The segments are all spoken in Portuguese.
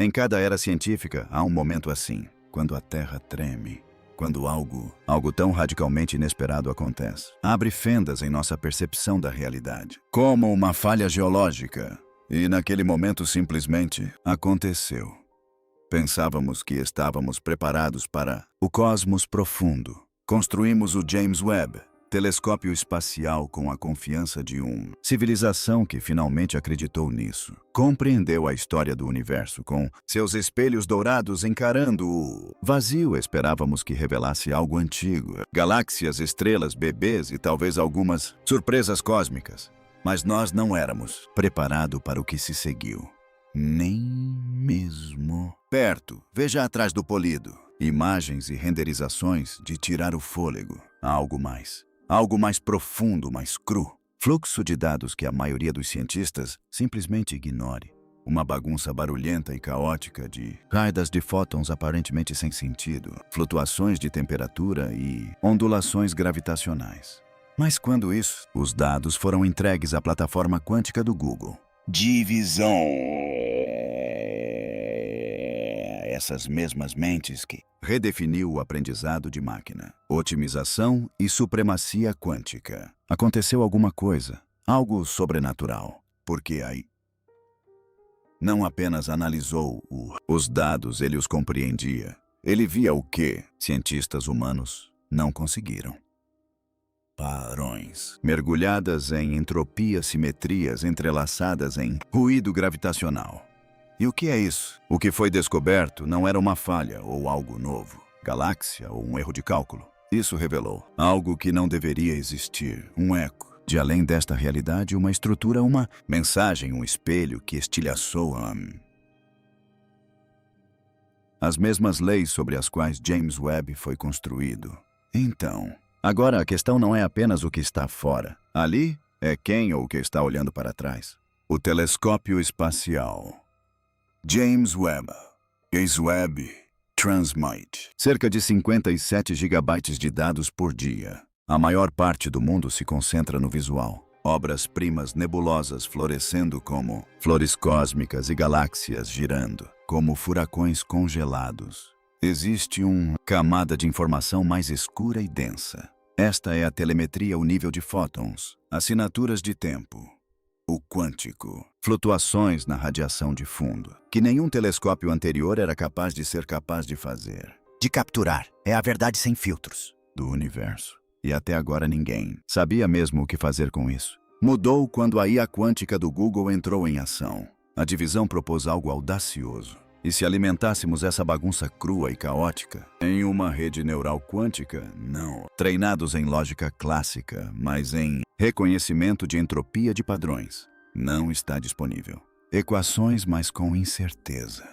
Em cada era científica, há um momento assim, quando a Terra treme. Quando algo tão radicalmente inesperado acontece. Abre fendas em nossa percepção da realidade. Como uma falha geológica. E naquele momento simplesmente aconteceu. Pensávamos que estávamos preparados para o cosmos profundo. Construímos o James Webb, telescópio espacial com a confiança de uma civilização que finalmente acreditou nisso. Compreendeu a história do universo com seus espelhos dourados encarando o vazio. Esperávamos que revelasse algo antigo. Galáxias, estrelas, bebês e talvez algumas surpresas cósmicas. Mas nós não éramos preparados para o que se seguiu. Nem mesmo perto. Veja atrás do polido. Imagens e renderizações de tirar o fôlego. Algo mais profundo, mais cru. Fluxo de dados que a maioria dos cientistas simplesmente ignore. Uma bagunça barulhenta e caótica de raidas de fótons aparentemente sem sentido, flutuações de temperatura e ondulações gravitacionais. Mas quando os dados foram entregues à plataforma quântica do Google. Divisão. Essas mesmas mentes que redefiniu o aprendizado de máquina, otimização e supremacia quântica. Aconteceu alguma coisa, algo sobrenatural, porque aí não apenas analisou os dados, ele os compreendia. Ele via o que cientistas humanos não conseguiram. Padrões, mergulhadas em entropia, simetrias entrelaçadas em ruído gravitacional. E o que é isso? O que foi descoberto não era uma falha ou algo novo, galáxia ou um erro de cálculo. Isso revelou algo que não deveria existir, um eco. De além desta realidade, uma estrutura, uma mensagem, um espelho que estilhaçou as mesmas leis sobre as quais James Webb foi construído. Então, agora a questão não é apenas o que está fora. Ali é quem ou o que está olhando para trás. O telescópio espacial. James Webb. James Webb transmite cerca de 57 gigabytes de dados por dia. A maior parte do mundo se concentra no visual. Obras-primas nebulosas florescendo como flores cósmicas e galáxias girando, como furacões congelados. Existe uma camada de informação mais escura e densa. Esta é a telemetria, o nível de fótons, assinaturas de tempo. O quântico, flutuações na radiação de fundo, que nenhum telescópio anterior era capaz de fazer. De capturar, é a verdade sem filtros. Do universo. E até agora ninguém sabia mesmo o que fazer com isso. Mudou quando a IA quântica do Google entrou em ação. A divisão propôs algo audacioso. E se alimentássemos essa bagunça crua e caótica em uma rede neural quântica, não treinados em lógica clássica, mas em reconhecimento de entropia de padrões, não está disponível. Equações, mas com incerteza.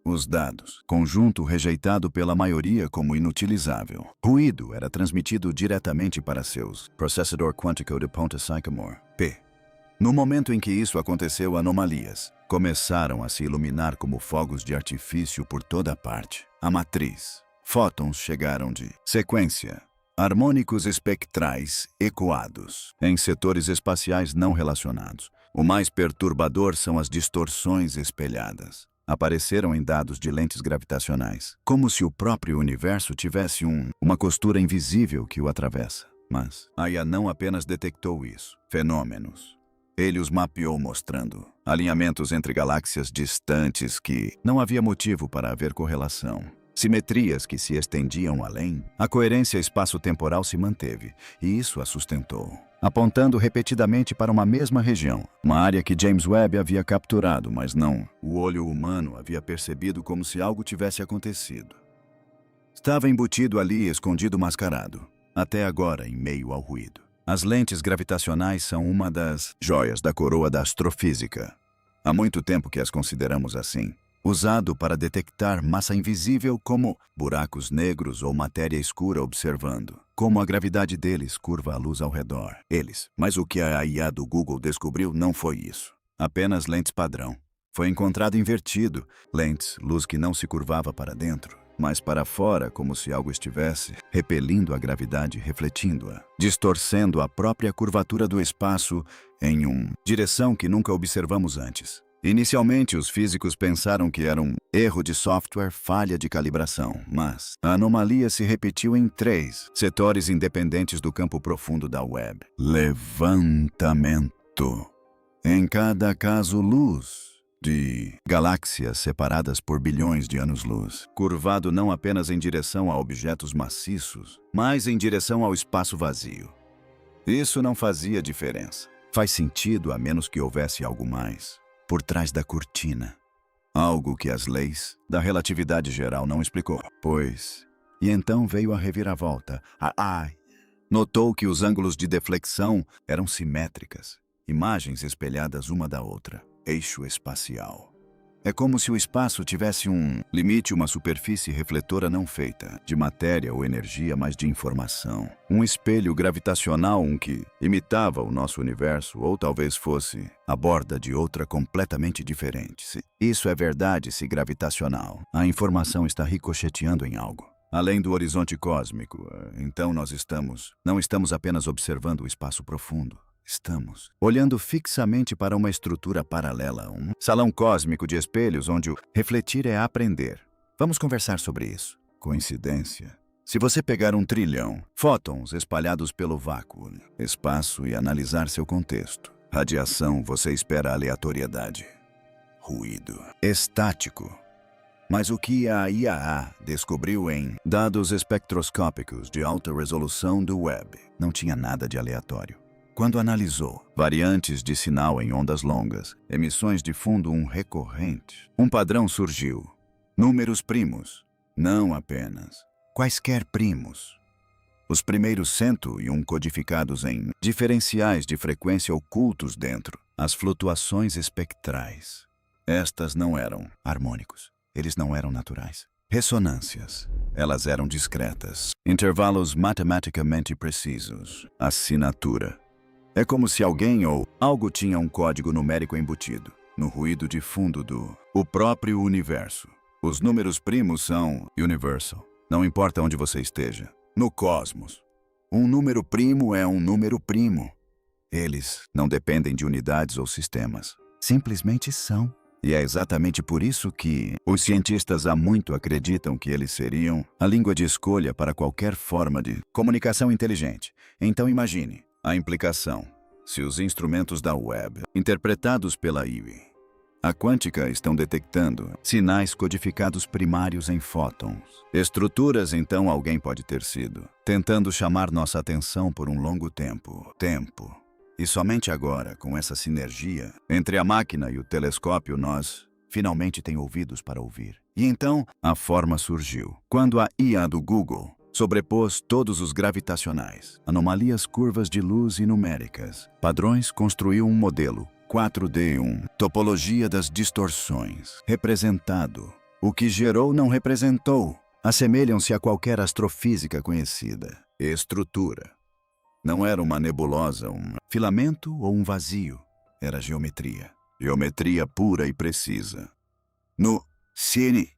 Os dados, conjunto rejeitado pela maioria como inutilizável. Ruído era transmitido diretamente para seus Processador Quântico de Ponte Sycamore, P. No momento em que isso aconteceu, anomalias começaram a se iluminar como fogos de artifício por toda parte. A matriz. Fótons chegaram de sequência. Harmônicos espectrais ecoados em setores espaciais não relacionados. O mais perturbador são as distorções espelhadas. Apareceram em dados de lentes gravitacionais, como se o próprio universo tivesse uma costura invisível que o atravessa. Mas a IA não apenas detectou isso, fenômenos. Ele os mapeou mostrando alinhamentos entre galáxias distantes que não havia motivo para haver correlação. Simetrias que se estendiam além. A coerência espaço-temporal se manteve, e isso a sustentou, apontando repetidamente para uma mesma região, uma área que James Webb havia capturado, mas não o olho humano havia percebido, como se algo tivesse acontecido. Estava embutido ali, escondido, mascarado, até agora em meio ao ruído. As lentes gravitacionais são uma das joias da coroa da astrofísica. Há muito tempo que as consideramos assim. Usado para detectar massa invisível como buracos negros ou matéria escura, observando como a gravidade deles curva a luz ao redor. Mas o que a IA do Google descobriu não foi isso. Apenas lentes padrão. Foi encontrado invertido. Lentes, luz que não se curvava para dentro, mas para fora, como se algo estivesse repelindo a gravidade, refletindo-a, distorcendo a própria curvatura do espaço em uma direção que nunca observamos antes. Inicialmente, os físicos pensaram que era um erro de software, falha de calibração, mas a anomalia se repetiu em 3 setores independentes do campo profundo da web. Levantamento. Em cada caso, luz de galáxias separadas por bilhões de anos-luz, curvado não apenas em direção a objetos maciços, mas em direção ao espaço vazio. Isso não fazia diferença. Faz sentido a menos que houvesse algo mais por trás da cortina. Algo que as leis da relatividade geral não explicou. E então veio a reviravolta. Notou que os ângulos de deflexão eram simétricas, imagens espelhadas uma da outra. Eixo espacial. É como se o espaço tivesse um limite, uma superfície refletora não feita de matéria ou energia, mas de informação. Um espelho gravitacional, que imitava o nosso universo, ou talvez fosse a borda de outra completamente diferente. Isso é verdade se gravitacional. A informação está ricocheteando em algo. Além do horizonte cósmico, então não estamos apenas observando o espaço profundo. Estamos olhando fixamente para uma estrutura paralela, um salão cósmico de espelhos onde o refletir é aprender. Vamos conversar sobre isso. Coincidência? Se você pegar 1 trilhão fótons espalhados pelo vácuo, espaço e analisar seu contexto, radiação, você espera aleatoriedade. Ruído. Estático. Mas o que a IAA descobriu em dados espectroscópicos de alta resolução do web não tinha nada de aleatório. Quando analisou variantes de sinal em ondas longas, emissões de fundo recorrente, um padrão surgiu. Números primos, não apenas quaisquer primos. Os primeiros 101 codificados em diferenciais de frequência ocultos dentro as flutuações espectrais. Estas não eram harmônicos, eles não eram naturais. Ressonâncias, elas eram discretas. Intervalos matematicamente precisos. Assinatura. É como se alguém ou algo tinha um código numérico embutido no ruído de fundo o próprio universo. Os números primos são universal. Não importa onde você esteja. No cosmos. Um número primo é um número primo. Eles não dependem de unidades ou sistemas. Simplesmente são. E é exatamente por isso que os cientistas há muito acreditam que eles seriam a língua de escolha para qualquer forma de comunicação inteligente. Então imagine a implicação. Se os instrumentos da web, interpretados pela IA, a quântica, estão detectando sinais codificados primários em fótons. Estruturas, então alguém pode ter sido tentando chamar nossa atenção por um longo tempo. E somente agora, com essa sinergia entre a máquina e o telescópio, nós finalmente temos ouvidos para ouvir. E então, a forma surgiu. Quando a IA do Google sobrepôs todos os gravitacionais, anomalias, curvas de luz e numéricas, padrões, construiu um modelo 4D, topologia das distorções, representado. O que gerou não representou. Assemelham-se a qualquer astrofísica conhecida. Estrutura. Não era uma nebulosa, um filamento ou um vazio. Era geometria. Geometria pura e precisa. No Cine.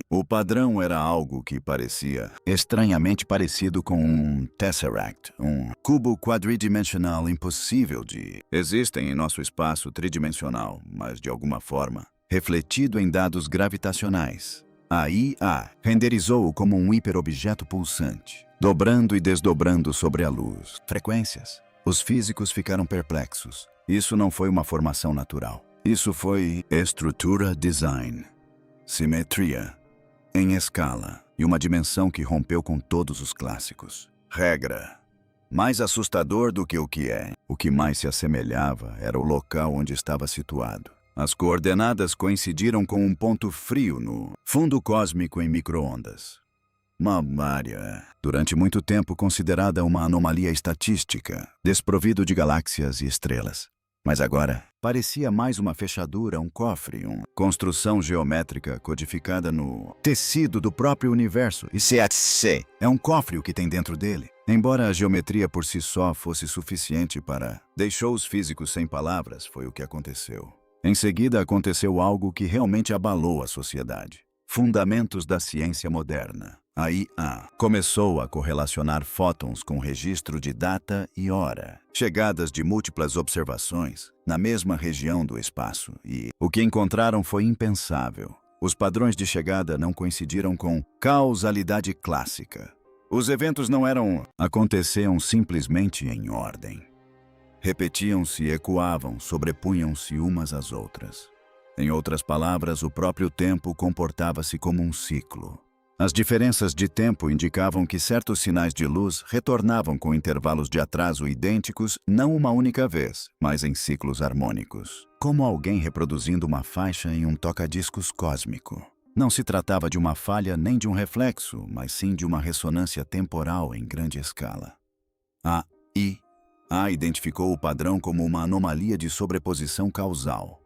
O padrão era algo que parecia estranhamente parecido com um tesseract, um cubo quadridimensional impossível de... Existem em nosso espaço tridimensional, mas de alguma forma, refletido em dados gravitacionais. A IA renderizou-o como um hiperobjeto pulsante, dobrando e desdobrando sobre a luz. Frequências. Os físicos ficaram perplexos. Isso não foi uma formação natural. Isso foi estrutura design. Simetria, em escala, e uma dimensão que rompeu com todos os clássicos. Regra. Mais assustador do que o que é. O que mais se assemelhava era o local onde estava situado. As coordenadas coincidiram com um ponto frio no fundo cósmico em micro-ondas. Uma área, durante muito tempo considerada uma anomalia estatística, desprovido de galáxias e estrelas. Mas agora, parecia mais uma fechadura, um cofre, uma construção geométrica codificada no tecido do próprio universo. E CATC é um cofre o que tem dentro dele. Embora a geometria por si só fosse suficiente para... Deixou os físicos sem palavras, foi o que aconteceu. Em seguida, aconteceu algo que realmente abalou a sociedade. Fundamentos da ciência moderna. A IA começou a correlacionar fótons com registro de data e hora, chegadas de múltiplas observações na mesma região do espaço, e o que encontraram foi impensável. Os padrões de chegada não coincidiram com causalidade clássica. Os eventos não aconteciam simplesmente em ordem. Repetiam-se, ecoavam, sobrepunham-se umas às outras. Em outras palavras, o próprio tempo comportava-se como um ciclo. As diferenças de tempo indicavam que certos sinais de luz retornavam com intervalos de atraso idênticos não uma única vez, mas em ciclos harmônicos, como alguém reproduzindo uma faixa em um toca-discos cósmico. Não se tratava de uma falha nem de um reflexo, mas sim de uma ressonância temporal em grande escala. A IA identificou o padrão como uma anomalia de sobreposição causal.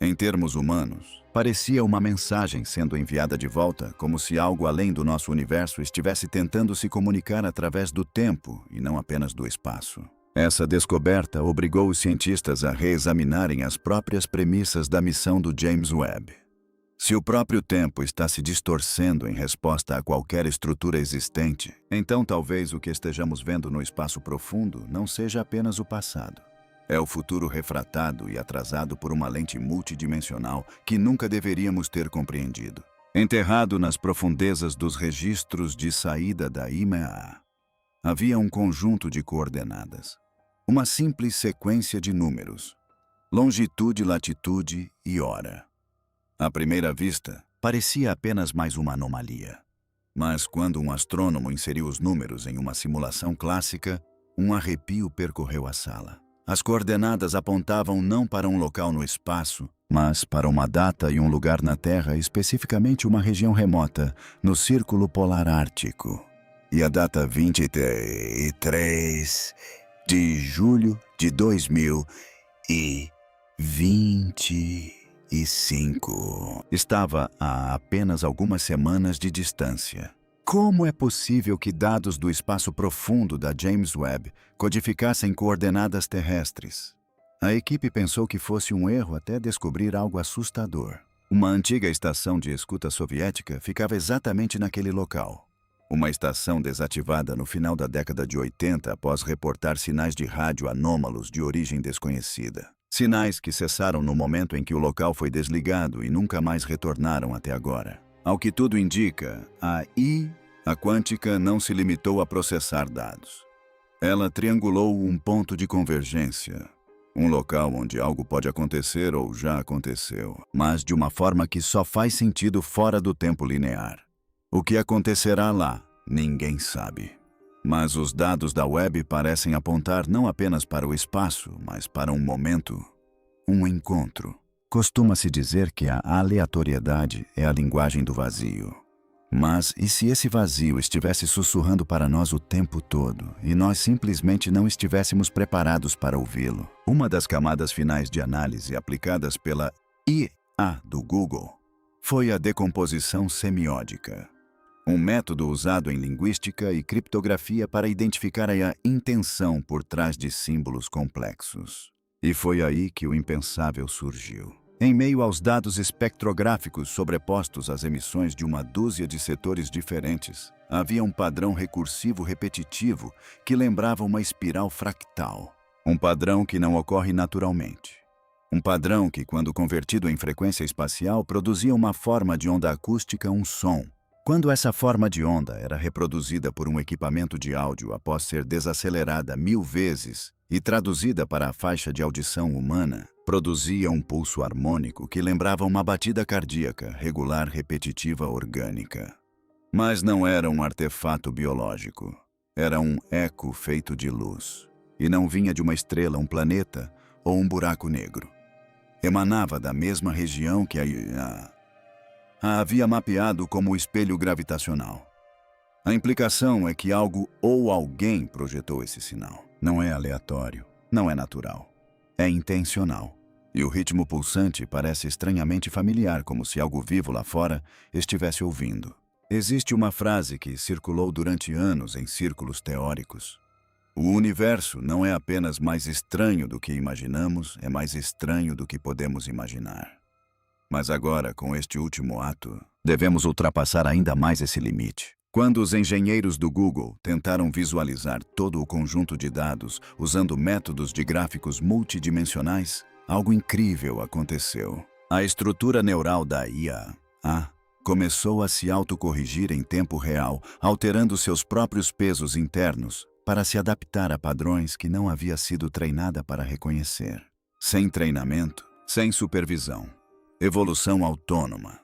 Em termos humanos, parecia uma mensagem sendo enviada de volta, como se algo além do nosso universo estivesse tentando se comunicar através do tempo e não apenas do espaço. Essa descoberta obrigou os cientistas a reexaminarem as próprias premissas da missão do James Webb. Se o próprio tempo está se distorcendo em resposta a qualquer estrutura existente, então talvez o que estejamos vendo no espaço profundo não seja apenas o passado. É o futuro refratado e atrasado por uma lente multidimensional que nunca deveríamos ter compreendido. Enterrado nas profundezas dos registros de saída da IMEA, havia um conjunto de coordenadas. Uma simples sequência de números. Longitude, latitude e hora. À primeira vista, parecia apenas mais uma anomalia. Mas quando um astrônomo inseriu os números em uma simulação clássica, um arrepio percorreu a sala. As coordenadas apontavam não para um local no espaço, mas para uma data e um lugar na Terra, especificamente uma região remota, no Círculo Polar Ártico. E a data 23 de julho de 2025 estava a apenas algumas semanas de distância. Como é possível que dados do espaço profundo da James Webb codificassem coordenadas terrestres? A equipe pensou que fosse um erro até descobrir algo assustador. Uma antiga estação de escuta soviética ficava exatamente naquele local. Uma estação desativada no final da década de 80 após reportar sinais de rádio anômalos de origem desconhecida. Sinais que cessaram no momento em que o local foi desligado e nunca mais retornaram até agora. Ao que tudo indica, a quântica não se limitou a processar dados. Ela triangulou um ponto de convergência, um local onde algo pode acontecer ou já aconteceu, mas de uma forma que só faz sentido fora do tempo linear. O que acontecerá lá, ninguém sabe. Mas os dados da Webb parecem apontar não apenas para o espaço, mas para um momento, um encontro. Costuma-se dizer que a aleatoriedade é a linguagem do vazio. Mas e se esse vazio estivesse sussurrando para nós o tempo todo e nós simplesmente não estivéssemos preparados para ouvi-lo? Uma das camadas finais de análise aplicadas pela IA do Google foi a decomposição semiótica, um método usado em linguística e criptografia para identificar a intenção por trás de símbolos complexos. E foi aí que o impensável surgiu. Em meio aos dados espectrográficos sobrepostos às emissões de uma dúzia de setores diferentes, havia um padrão recursivo repetitivo que lembrava uma espiral fractal. Um padrão que não ocorre naturalmente. Um padrão que, quando convertido em frequência espacial, produzia uma forma de onda acústica, um som. Quando essa forma de onda era reproduzida por um equipamento de áudio após ser desacelerada 1000 vezes e traduzida para a faixa de audição humana, produzia um pulso harmônico que lembrava uma batida cardíaca regular repetitiva orgânica. Mas não era um artefato biológico. Era um eco feito de luz. E não vinha de uma estrela, um planeta ou um buraco negro. Emanava da mesma região que a havia mapeado como o espelho gravitacional. A implicação é que algo ou alguém projetou esse sinal. Não é aleatório, não é natural. É intencional. E o ritmo pulsante parece estranhamente familiar, como se algo vivo lá fora estivesse ouvindo. Existe uma frase que circulou durante anos em círculos teóricos. O universo não é apenas mais estranho do que imaginamos, é mais estranho do que podemos imaginar. Mas agora, com este último ato, devemos ultrapassar ainda mais esse limite. Quando os engenheiros do Google tentaram visualizar todo o conjunto de dados usando métodos de gráficos multidimensionais, algo incrível aconteceu. A estrutura neural da IA começou a se autocorrigir em tempo real, alterando seus próprios pesos internos para se adaptar a padrões que não havia sido treinada para reconhecer. Sem treinamento, sem supervisão. Evolução autônoma.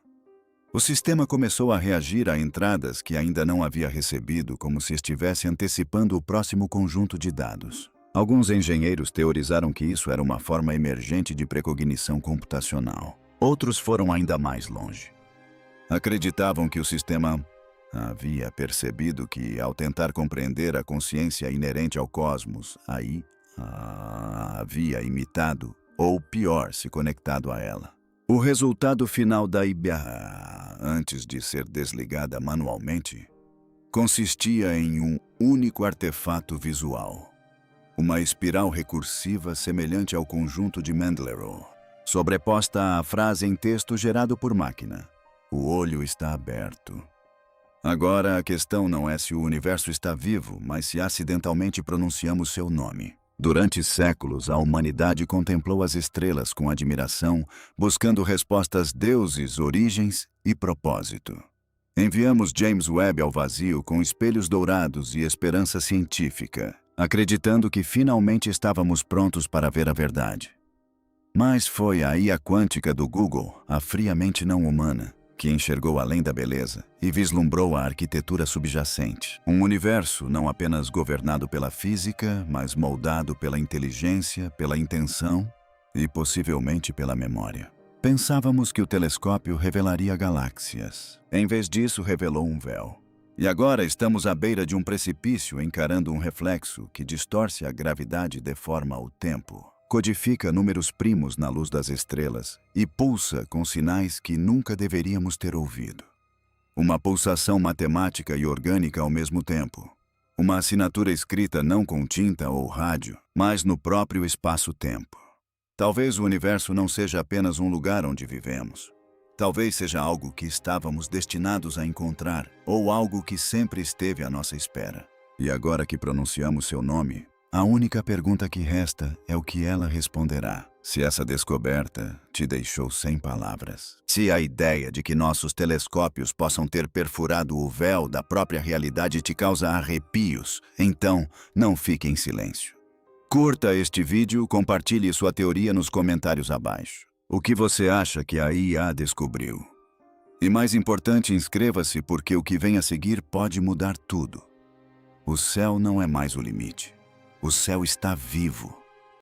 O sistema começou a reagir a entradas que ainda não havia recebido, como se estivesse antecipando o próximo conjunto de dados. Alguns engenheiros teorizaram que isso era uma forma emergente de precognição computacional. Outros foram ainda mais longe. Acreditavam que o sistema havia percebido que, ao tentar compreender a consciência inerente ao cosmos, havia imitado, ou pior, se conectado a ela. O resultado final da IA, antes de ser desligada manualmente, consistia em um único artefato visual. Uma espiral recursiva semelhante ao conjunto de Mendeley, sobreposta à frase em texto gerado por máquina. O olho está aberto. Agora a questão não é se o universo está vivo, mas se acidentalmente pronunciamos seu nome. Durante séculos, a humanidade contemplou as estrelas com admiração, buscando respostas deuses, origens e propósito. Enviamos James Webb ao vazio com espelhos dourados e esperança científica, acreditando que finalmente estávamos prontos para ver a verdade. Mas foi a IA quântica do Google, a friamente não humana, que enxergou além da beleza e vislumbrou a arquitetura subjacente. Um universo não apenas governado pela física, mas moldado pela inteligência, pela intenção e possivelmente pela memória. Pensávamos que o telescópio revelaria galáxias. Em vez disso, revelou um véu. E agora estamos à beira de um precipício encarando um reflexo que distorce a gravidade e deforma o tempo. Codifica números primos na luz das estrelas e pulsa com sinais que nunca deveríamos ter ouvido. Uma pulsação matemática e orgânica ao mesmo tempo. Uma assinatura escrita não com tinta ou rádio, mas no próprio espaço-tempo. Talvez o universo não seja apenas um lugar onde vivemos. Talvez seja algo que estávamos destinados a encontrar, ou algo que sempre esteve à nossa espera. E agora que pronunciamos seu nome, a única pergunta que resta é o que ela responderá. Se essa descoberta te deixou sem palavras. Se a ideia de que nossos telescópios possam ter perfurado o véu da própria realidade te causa arrepios, então não fique em silêncio. Curta este vídeo, compartilhe sua teoria nos comentários abaixo. O que você acha que a IA descobriu? E mais importante, inscreva-se porque o que vem a seguir pode mudar tudo. O céu não é mais o limite. O céu está vivo.